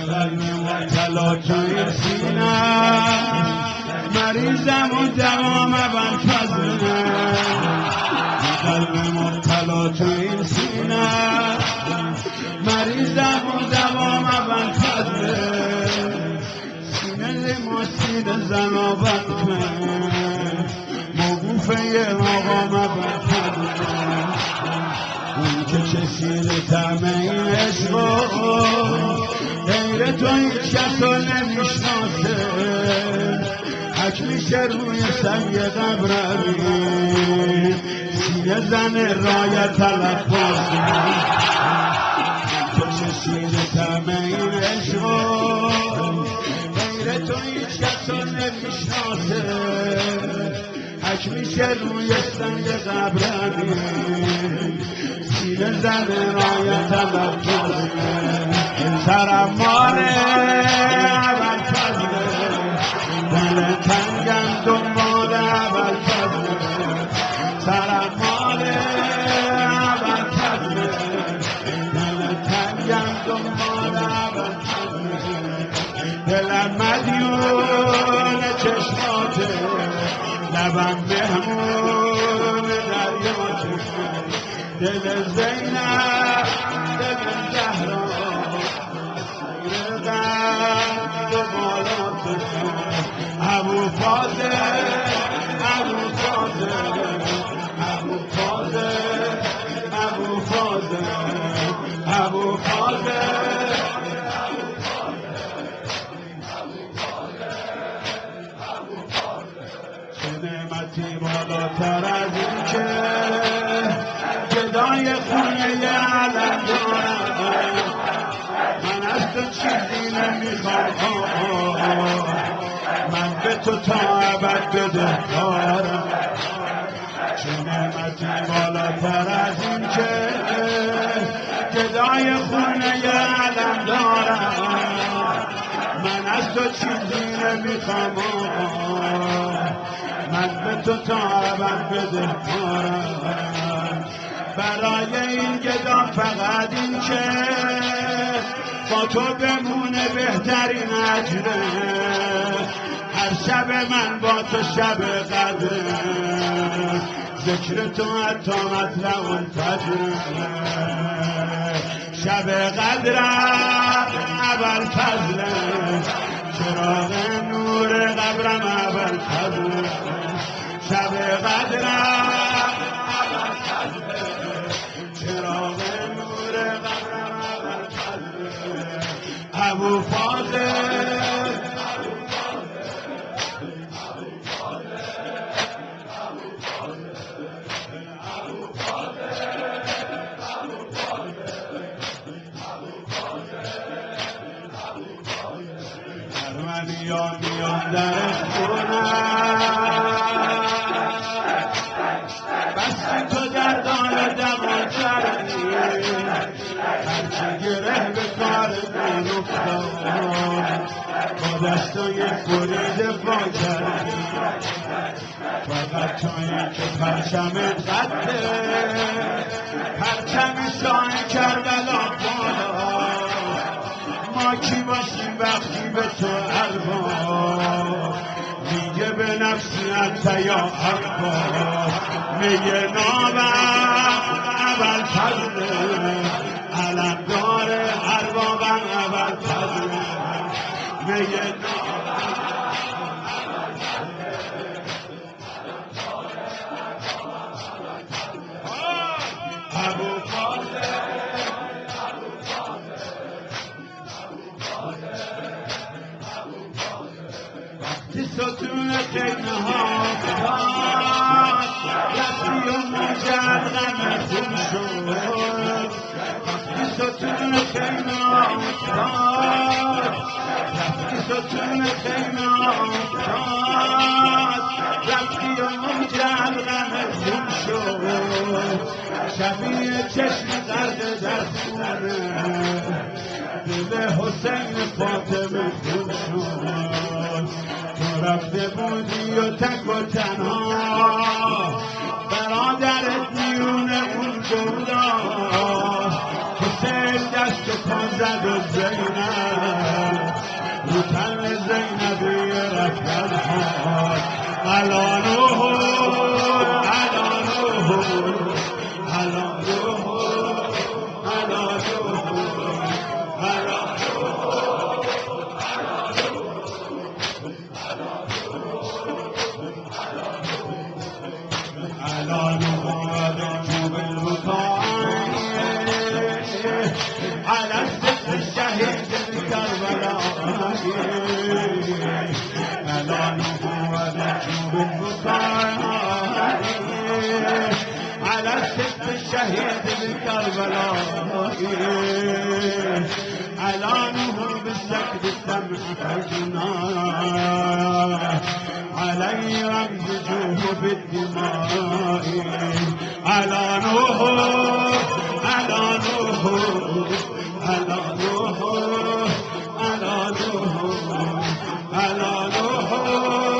قلب مبتلا توی سینه مریضم و دوام ابوالفضله قلب مبتلا توی سینه مریضم و دوام ابوالفضله سینه مسید زنابت موقوفه آقام ابوالفضله اون که چشید طعم این عشق غیر تو هیچ کس رو نمیشناسه حک میشه روی سنگ قبرمی سینه زن رایت تلفظ تو چشید طعم این عشق غیر تو هیچ کس رو نمیشناسه حک میشه روی سنگ قبرمی سینه زن رایت تلفظ سرم ماره ابوالفضله دل تنگم دنبال ابوالفضله سرم ماره ابوالفضله دل تنگم دنبال ابوالفضله دلم مدیون چشماته لبم مهمون دریاته دل زینب دل زهرا ابوالفاضل ابوالفاضل ابوالفاضل ابوالفاضل ابوالفاضل چه نعمتی بالاتر از این که گدای خونه علم دارم من از تو چیزی نمیخوام من به تو تا ابد بدهکارم چه نعمتی بالاتر از این که گدای خونه علم دارم من از تو چیزی نمیخوام من به تو تا ابد بدهکارم برای این گدا فقط این که با تو بمونه بهترین اجره هر شب من با تو شب قدره ذکر تو حتی مطلع الفجر شب قدرم ابوالفضله چراغ نور قبرم ابوالفضله شب قدرم ابوالفضله چراغ نور قبرم ابوالفضله ابوالفاضل میان درش کنم بس تو در دال دما کردی هرچی گره به کار من افتاد با دستای برید با کردی فقط تویی که پرچمت قده پرچم شاه کربلا بالا ما کی باشیم وقتی به تو ارباب دیگه به نفسیت یا ارباب میگه نامم ابوالفضله علمدار اربابم ابوالفضله میگه ستون خیمه ها رفتی و موجب غم خون شد ستون خیمه ها رفتی ستون خیمه ها رفتی و موجب غم خون شد شبیه چشم غرق در خونه دل حسین فاطمه خون شد تو رفته بودی و تک و تنها برادرت میونه اون جودا حسین دست پا زد و زینب رو تن زینبی رفت از حال علانوه علانوه علانوه على الست الشهيد الكربلائي على نبوة نجوم البكاء على الست الشهيد الكربلائي على نور بالسكت الدمع حزنا علي رمز جوه بالدماء على نور على نور على نور على نور على نور على نور